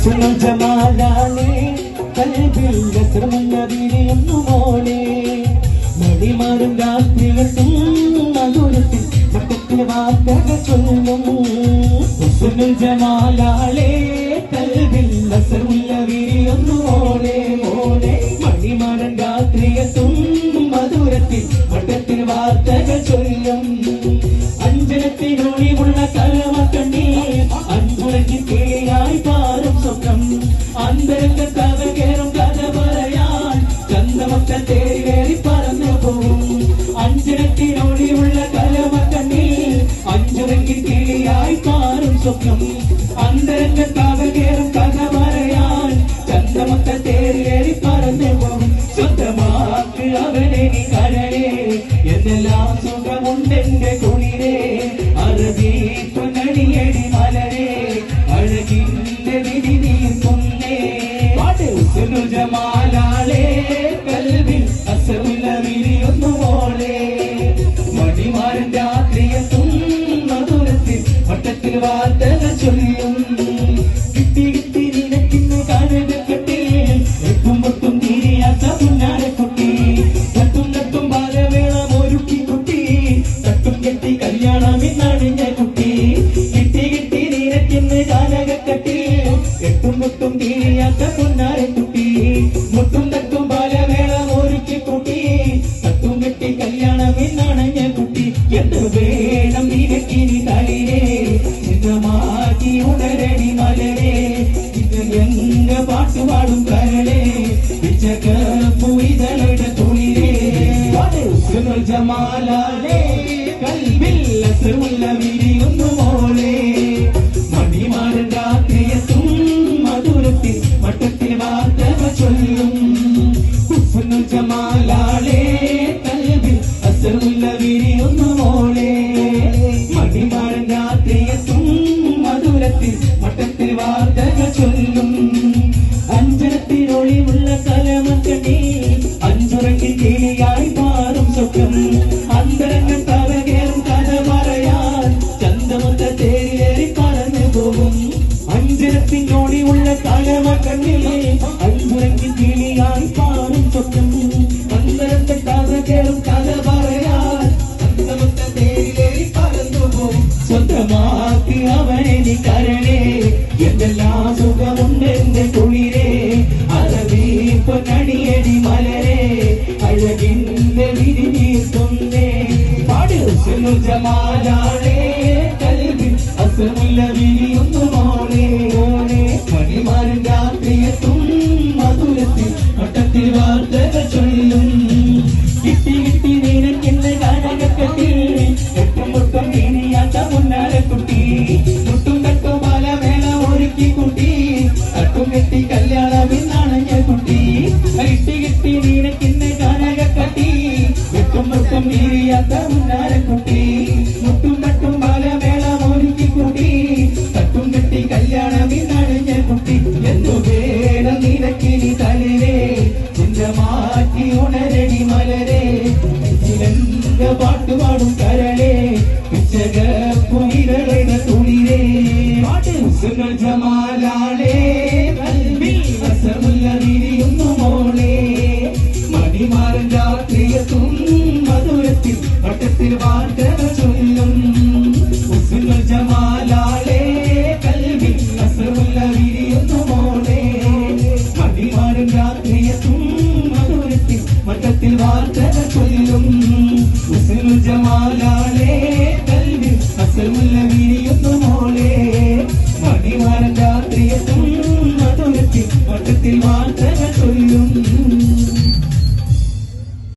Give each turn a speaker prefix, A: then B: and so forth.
A: ജമാലാലേ കൽബിൽ അസറുള്ള വിരിയുന്നു മോളെ മടിമാറും രാത്രികൾക്കും മധുരത്തിൽ മട്ടത്തിൽ വാർത്തകൾ ചൊല്ലും ജമാലാലേ കൽബിൽ അസറുള്ള വിരിയുന്നു മോളെ മോളെ മടിമാറും രാത്രികൾക്കും മധുരത്തിൽ മട്ടത്തിൽ വാർത്തകൾ ചൊല്ലും അഞ്ചനത്തിനൊളിവുള്ള കലമക്കണ്ണി അഞ്ചുരയ്ക്ക് കേയായി പാറും സ്വപ്നം അന്തരംഗ കഥ കേറും കഥ പറയാൻ ചന്തമൊക്കെ തേരി പറന്നു പോകും അഞ്ചനത്തിനൊളിവുള്ള കലമക്കണ്ണി അഞ്ചുരയ്ക്ക് കേയായി പാറും സ്വപ്നം അന്തരംഗ കഥ കേറും കഥ പറയാൻ ചന്തമൊക്കെ തേരി പറന്നു പോകും സ്വന്തമാക്ക് അവനെ നീ കരളേ എന്തെല്ലാം സുഖമുണ്ടെന്റെ കുളിരേ അറബി പൊന്നടിയടി മലരേ അഴകിന്റെ വിധി നീർക്കുന്നേ ജമാലാളേ കൽവിൽ അസറുള്ള വിരിയൊന്നു മോളെ മടിമാരൻ രാത്രിയെത്തും മധുരത്തിൽ വട്ടത്തിൽ വാർത്തകൾ ചൊല്ലും കിട്ടി കിട്ടി നിനക്കിന്ന് കനകക്കെട്ടിൽ എട്ടും പൊട്ടും തീരിയാത്ത പുന്നാരക്കുട്ടി തട്ടും തട്ടും ബാലവേളം ഒരുക്കി കുട്ടി തട്ടും കെട്ടി കല്യാണമിന്നണിഞ്ഞ കുട്ടി കിട്ടി കിട്ടി നിനക്കിന്ന് കനകക്കെട്ടിൽ എട്ടും പൊട്ടും തീരിയാത്ത പുന്നാരക്കുട്ടി മുട്ടും തട്ടും ബാലവേളം ഒരുക്കി കുട്ടി തട്ടും കെട്ടി കല്യാണമിന്നണഞ്ഞ കുട്ടി എന്ത് വേണം നിനക്കിനി തളിരേ മാറ്റി ഉണരടി മലരേ എങ്ക പാട്ടുപാടും കരളേ വിച്ചകപ്പുയിതളുടെ തുളിരേ ജമാലാലേ കൽബിൽ അസറുള്ള വിരിയുന്നു മോളെ മണിമാരൻ രാത്രിയെത്തും മധുരത്തിൽ മട്ടത്തിൽ വാർത്തകൾ ചൊല്ലും ജമാലാലേ കൽബിൽ അസറുള്ള വിരിയുന്നു മോളെ മണിമാരൻ രാത്രിയെത്തും മധുരത്തിൽ മട്ടത്തിൽ വാർത്തകൾ ചൊല്ലും അഞ്ചരത്തിനൊളിവുള്ള കലമക്കണ്ണി അഞ്ചുറങ്ങിൽ കിളിയായി മാറും സ്വപ്നം അന്തരംഗ കഥകേറും കഥ പറയാൻ ചന്തമൊത്ത തേരി പറന്നു പോകും അഞ്ചരത്തിനൊളിവുള്ള കലമക്കണ്ണി അഞ്ചുറങ്ങിൽ കിളിയായി മാറും സ്വപ്നം അന്തരംഗ കഥകേറും കഥ പറയാൻ ചന്തമൊത്ത തേരി പറന്നു പോകും സ്വന്തമാക്കി അവനെ നീ കരളേ എന്തെല്ലാം സുഖമുണ്ടെന്റെ കുളിരേ അറബി പൊന്നടിയടി മലരേ അഴകിന്റെ വിധി നീർക്കുന്നേ പാടുന്നു ജമാലാളേ കൽബിൽ അസറുള്ള വിരിയുന്നു മോളെ മോളെ മണിമാരൻ രാത്രിയെത്തും മധുരത്തിൽ വട്ടത്തിൽ വാർത്തകൾ ചൊല്ലും കിട്ടി കിട്ടി നിനക്കിന്ന് കനകക്കെട്ടിൽ എട്ടും മുട്ടും ഇനിയാത്ത മുന്നാരക്കുട്ടി മുട്ടും തട്ടും ബാലവേള ഒരുക്കി കുട്ടി തട്ടും കെട്ടി കല്യാണമിന്നണഞ്ഞ കുട്ടി കിട്ടി കിട്ടി നിനക്കിന്ന് കനകക്കട്ടി എട്ടും മുട്ടും ഇനിയാത്ത മുന്നാരക്കുട്ടി മുട്ടും തട്ടും ബാലവേള ഒരുക്കി കുട്ടി തട്ടും കെട്ടി കല്യാണമിന്നണഞ്ഞ കുട്ടി എന്തു വേണം നിനക്കിനി തളിരേ ചിന്തമാറ്റി ഉണരടി മലരേ പാട്ടുപാടും കരളേ വിച്ചകപ്പുയിതളുടെ തുളിരേ ജമാലാളേ കൽബിൽ അസറുള്ള വിരിയുന്നു മോളെ മണിമാരൻ രാത്രിയെത്തും മധുരത്തിൽ വട്ടത്തിൽ വാർത്തകൾ ചൊല്ലും ജമാലാളേ കൽബിൽ അസറുള്ള വിരിയുന്നു മോളെ മണിമാരൻ രാത്രിയെത്തും മധുരത്തിൽ വട്ടത്തിൽ വാർത്തകൾ ചൊല്ലും ജമാലാളേ കൽബിൽ അസറുള്ള വിരിയുന്നു മോളെ മണിമാരൻ രാത്രിയെത്തും മധുരത്തിൽ വട്ടത്തിൽ വാർത്ത